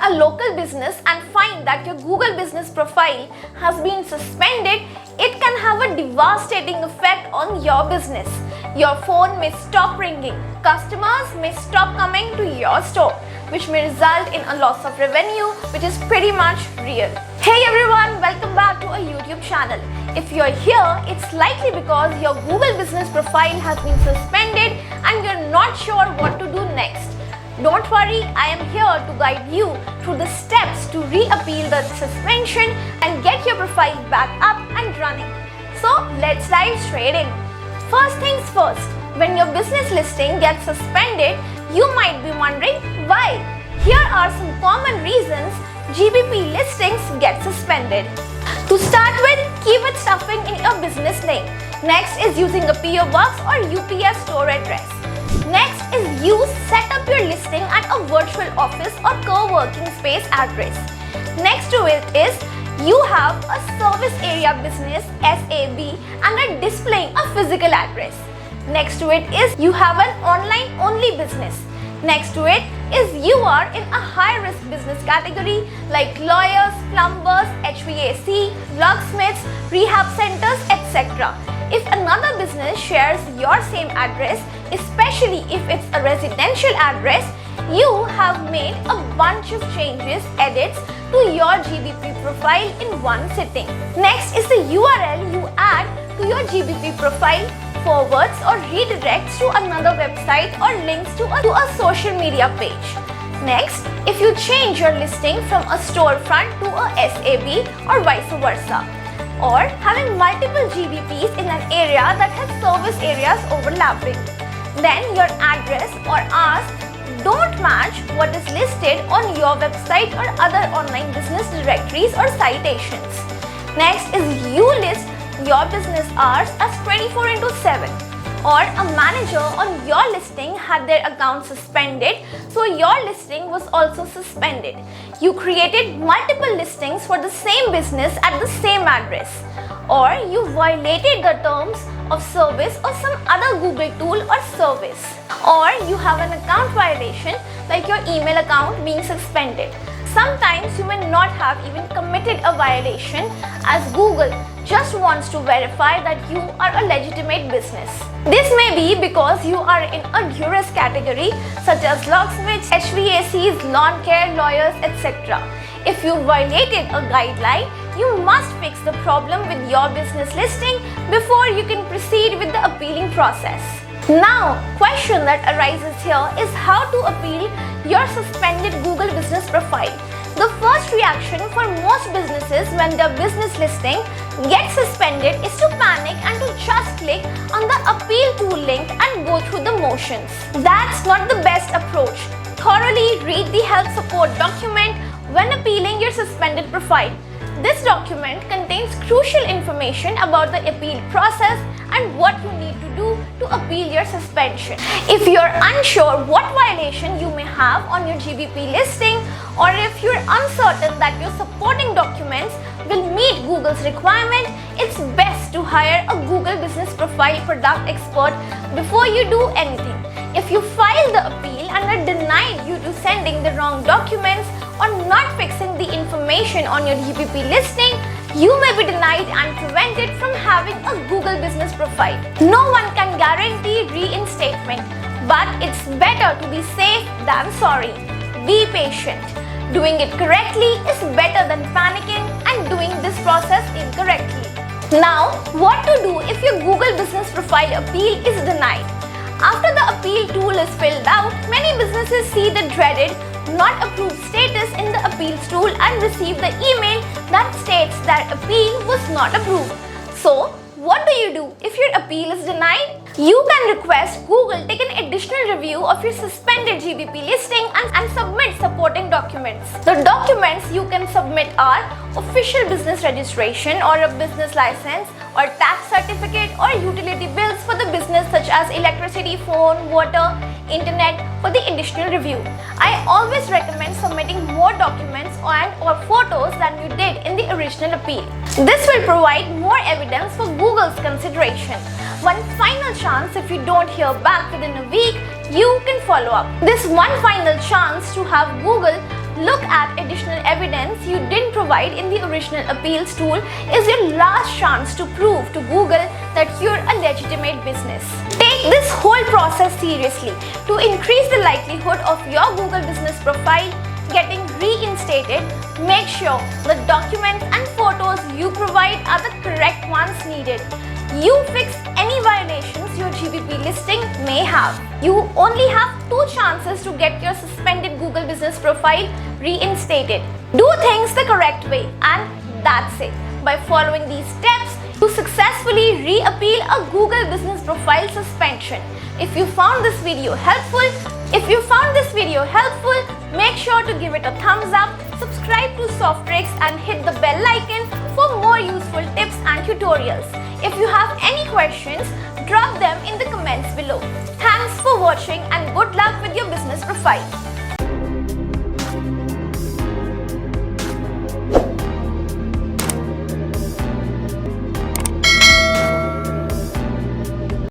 a local business and find that your Google business profile has been suspended, it can have a devastating effect on your business. Your phone may stop ringing, customers may stop coming to your store, which may result in a loss of revenue, which is pretty much real. Hey everyone, welcome back to our YouTube channel. If you're here, it's likely because your Google business profile has been suspended and you're not sure what to do next. Don't worry, I am here to guide you through the steps to reappeal the suspension and get your profile back up and running. So let's dive straight in. First things first, when your business listing gets suspended, you might be wondering why. Here are some common reasons GBP listings get suspended. To start with, keyword stuffing in your business name. Next is using a PO box or UPS store address. Next is you set up your listing at a virtual office or co-working space address. Next to it is you have a service area business SAB and are displaying a physical address. Next to it is you have an online only business. Next to it is you are in a high-risk business category like lawyers, plumbers, HVAC, locksmiths, rehab centers, etc. If another business shares your same address, especially if it's a residential address, you have made a bunch of changes, edits to your GBP profile in one sitting. Next is the URL you add to your GBP profile, forwards or redirects to another website or links to a social media page. Next, if you change your listing from a storefront to a SAB or vice versa, or having multiple GBPs in an area that has service areas overlapping, then your address or ask don't match what is listed on your website or other online business directories or citations. Next is you list your business hours as 24/7, or a manager on your listing had their account suspended, so your listing was also suspended. You created multiple listings for the same business at the same address, or you violated the terms of service or some other Google tool or service, or you have an account violation like your email account being suspended. Sometimes you may not have even committed a violation, as Google just wants to verify that you are a legitimate business. This may be because you are in a duress category such as locksmiths, HVACs, lawn care, lawyers, etc. If you violated a guideline, you must fix the problem with your business listing before you can proceed with the appealing process. Now, question that arises here is how to appeal your suspended Google business profile. The first reaction for most businesses when their business listing gets suspended is to panic and to just click on the appeal tool link and go through the motions. That's not the best approach. Thoroughly read the help support document when appealing your suspended profile. This document contains crucial information about the appeal process and what you need to do to appeal your suspension. If you're unsure what violation you may have on your GBP listing, or if you're uncertain that your supporting documents will meet Google's requirement, it's best to hire a Google Business Profile product expert before you do anything. If you file the appeal and are denied due to sending the wrong documents or not fixing the information on your GBP listing, you may be denied and prevented from having a Google business profile. No one can guarantee reinstatement, but it's better to be safe than sorry. Be patient. Doing it correctly is better than panicking and doing this process incorrectly. Now, what to do if your Google business profile appeal is denied? After the appeal tool is filled out, many businesses see the dreaded not approved status in the appeals tool and receive the email that states that appeal was not approved. So, what do if your appeal is denied? You can request Google take an additional review of your suspended GBP listing and submit supporting documents. The documents you can submit are official business registration or a business license or tax certificate or utility bills for the business such as electricity, phone, water, internet for the additional review. I always recommend submitting more documents or photos than you did in the original appeal. This will provide more evidence for Google's consideration. One final chance, if you don't hear back within a week, you can follow up. This one final chance to have Google look at additional evidence you didn't provide in the original appeals tool is your last chance to prove to Google that you're a legitimate business. Take this whole process seriously. To increase the likelihood of your Google business profile getting reinstated, make sure the documents and photos you provide are the correct ones needed. You fix any violations your GBP listing may have. You only have 2 chances to get your suspended Google business profile reinstated. Do things the correct way, and that's it. By following these steps, you successfully reappeal a Google business profile suspension. If you found this video helpful, make sure to give it a thumbs up, subscribe to Softtrix and hit the bell icon for more useful tips and tutorials. If you have any questions, drop them in the comments below. Thanks for watching and good luck with your business profile.